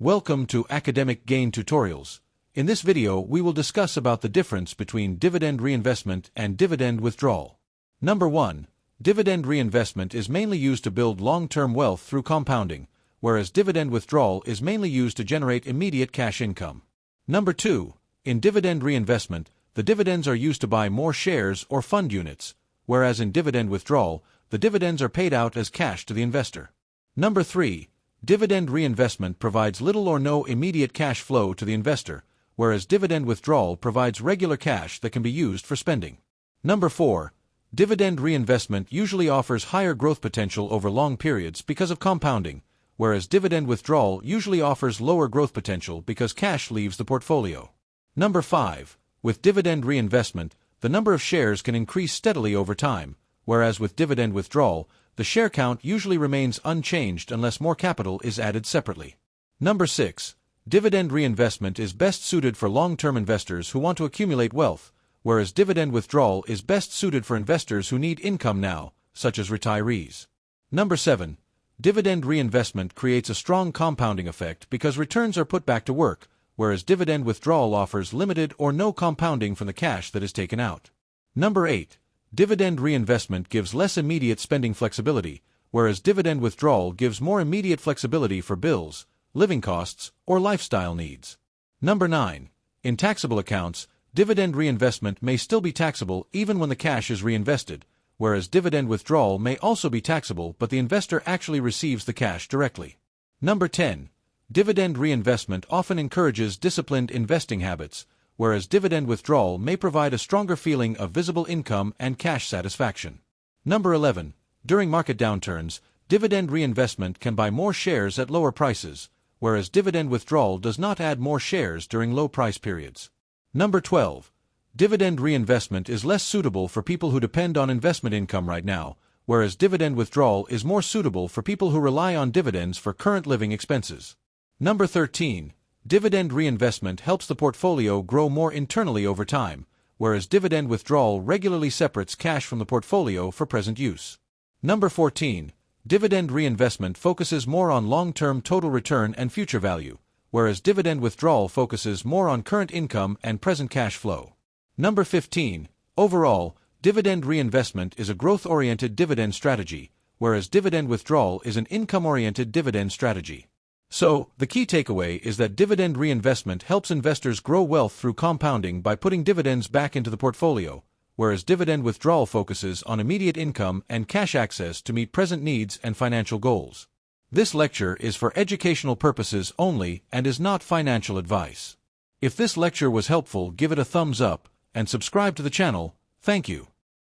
Welcome to Academic Gain Tutorials. In this video, we will discuss about the difference between dividend reinvestment and dividend withdrawal. Number 1. Dividend reinvestment is mainly used to build long-term wealth through compounding, whereas dividend withdrawal is mainly used to generate immediate cash income. Number 2. In dividend reinvestment, the dividends are used to buy more shares or fund units, whereas in dividend withdrawal, the dividends are paid out as cash to the investor. Number 3. Dividend reinvestment provides little or no immediate cash flow to the investor, whereas dividend withdrawal provides regular cash that can be used for spending. Number 4. Dividend reinvestment usually offers higher growth potential over long periods because of compounding, whereas dividend withdrawal usually offers lower growth potential because cash leaves the portfolio. Number 5. With dividend reinvestment, the number of shares can increase steadily over time, whereas with dividend withdrawal, the share count usually remains unchanged unless more capital is added separately. Number 6. Dividend reinvestment is best suited for long-term investors who want to accumulate wealth, whereas dividend withdrawal is best suited for investors who need income now, such as retirees. Number 7. Dividend reinvestment creates a strong compounding effect because returns are put back to work, whereas dividend withdrawal offers limited or no compounding from the cash that is taken out. Number 8. Dividend reinvestment gives less immediate spending flexibility, whereas dividend withdrawal gives more immediate flexibility for bills, living costs, or lifestyle needs. Number 9. In taxable accounts, dividend reinvestment may still be taxable even when the cash is reinvested, whereas dividend withdrawal may also be taxable but the investor actually receives the cash directly. Number 10. Dividend reinvestment often encourages disciplined investing habits, whereas dividend withdrawal may provide a stronger feeling of visible income and cash satisfaction. Number 11. During market downturns, dividend reinvestment can buy more shares at lower prices, whereas dividend withdrawal does not add more shares during low price periods. Number 12. Dividend reinvestment is less suitable for people who depend on investment income right now, whereas dividend withdrawal is more suitable for people who rely on dividends for current living expenses. Number 13. Dividend reinvestment helps the portfolio grow more internally over time, whereas dividend withdrawal regularly separates cash from the portfolio for present use. Number 14. Dividend reinvestment focuses more on long-term total return and future value, whereas dividend withdrawal focuses more on current income and present cash flow. Number 15. Overall, dividend reinvestment is a growth-oriented dividend strategy, whereas dividend withdrawal is an income-oriented dividend strategy. So, the key takeaway is that dividend reinvestment helps investors grow wealth through compounding by putting dividends back into the portfolio, whereas dividend withdrawal focuses on immediate income and cash access to meet present needs and financial goals. This lecture is for educational purposes only and is not financial advice. If this lecture was helpful, give it a thumbs up and subscribe to the channel. Thank you.